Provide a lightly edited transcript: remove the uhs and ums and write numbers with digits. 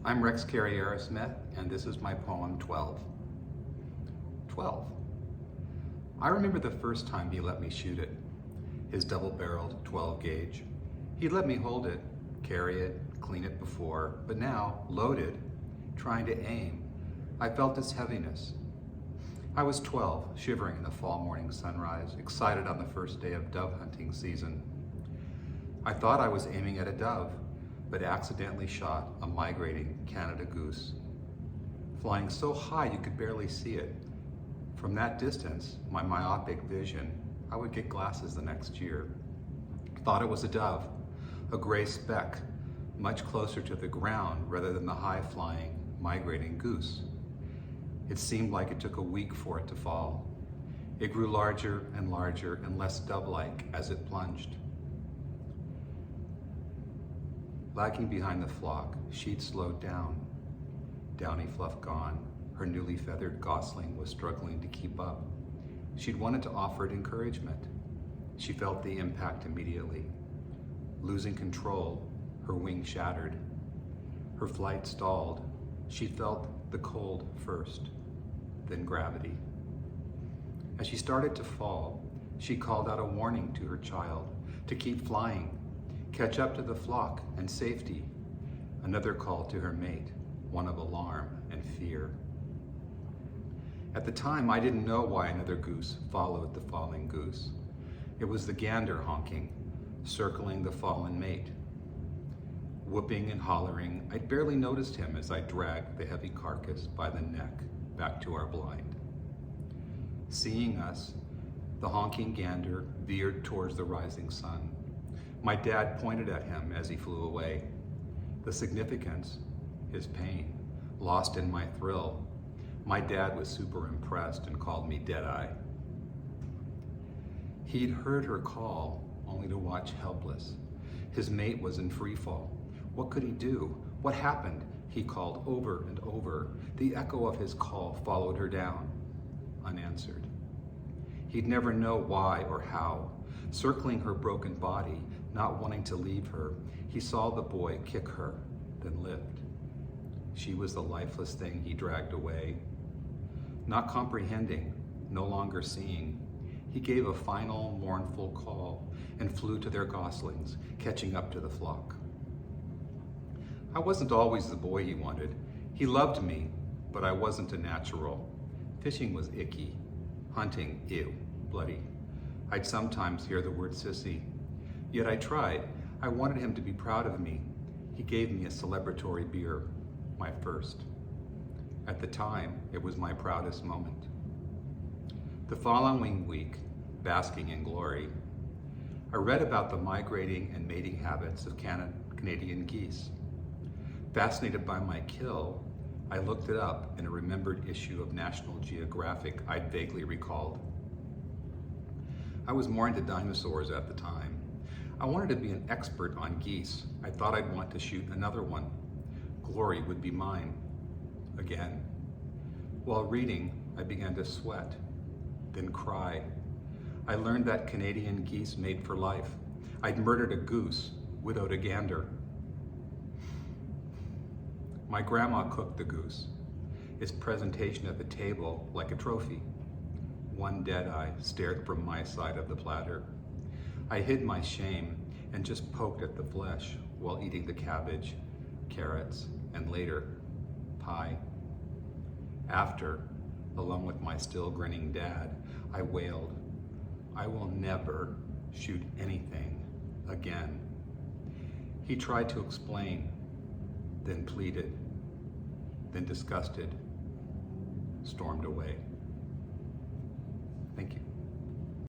I'm Rex Carey Arrasmith, and this is my poem 12. 12. I remember the first time he let me shoot it, his double-barreled 12 gauge. He let me hold it, carry it, clean it before, but now, loaded, trying to aim, I felt its heaviness. I was 12, shivering in the fall morning sunrise, excited on the first day of dove hunting season. I thought I was aiming at a dove, but accidentally shot a migrating Canada goose. Flying so high you could barely see it. From that distance, my myopic vision, I would get glasses the next year. Thought it was a dove, a gray speck, much closer to the ground rather than the high-flying, migrating goose. It seemed like it took a week for it to fall. It grew larger and less dove-like as it plunged. Lagging behind the flock, she'd slowed down. Downy fluff gone, her newly feathered gosling was struggling to keep up. She'd wanted to offer it encouragement. She felt the impact immediately. Losing control, her wing shattered. Her flight stalled. She felt the cold first, then gravity. As she started to fall, she called out a warning to her child to keep flying, catch up to the flock and safety. Another call to her mate, one of alarm and fear. At the time, I didn't know why another goose followed the falling goose. It was the gander honking, circling the fallen mate. Whooping and hollering, I barely noticed him as I dragged the heavy carcass by the neck back to our blind. Seeing us, the honking gander veered towards the rising sun. My dad pointed at him as he flew away. The significance, his pain, lost in my thrill. My dad was super impressed and called me Deadeye. He'd heard her call, only to watch helpless. His mate was in free fall. What could he do? What happened? He called over and over. The echo of his call followed her down, unanswered. He'd never know why or how. Circling her broken body, not wanting to leave her, he saw the boy kick her, then lift. She was the lifeless thing he dragged away. Not comprehending, no longer seeing, he gave a final mournful call and flew to their goslings, catching up to the flock. I wasn't always the boy he wanted. He loved me, but I wasn't a natural. Fishing was icky. Hunting, ew, bloody. I'd sometimes hear the word sissy. Yet I tried. I wanted him to be proud of me. He gave me a celebratory beer, my first. At the time, it was my proudest moment. The following week, basking in glory, I read about the migrating and mating habits of Canadian geese. Fascinated by my kill, I looked it up in a remembered issue of National Geographic I'd vaguely recalled. I was more into dinosaurs at the time. I wanted to be an expert on geese. I thought I'd want to shoot another one. Glory would be mine. Again. While reading, I began to sweat, then cry. I learned that Canadian geese mate for life. I'd murdered a goose, widowed a gander. My grandma cooked the goose, its presentation at the table like a trophy. One dead eye stared from my side of the platter. I hid my shame and just poked at the flesh while eating the cabbage, carrots, and later, pie. After, along with my still grinning dad, I wailed, "I will never shoot anything again." He tried to explain, then pleaded, then disgusted, stormed away. Thank you.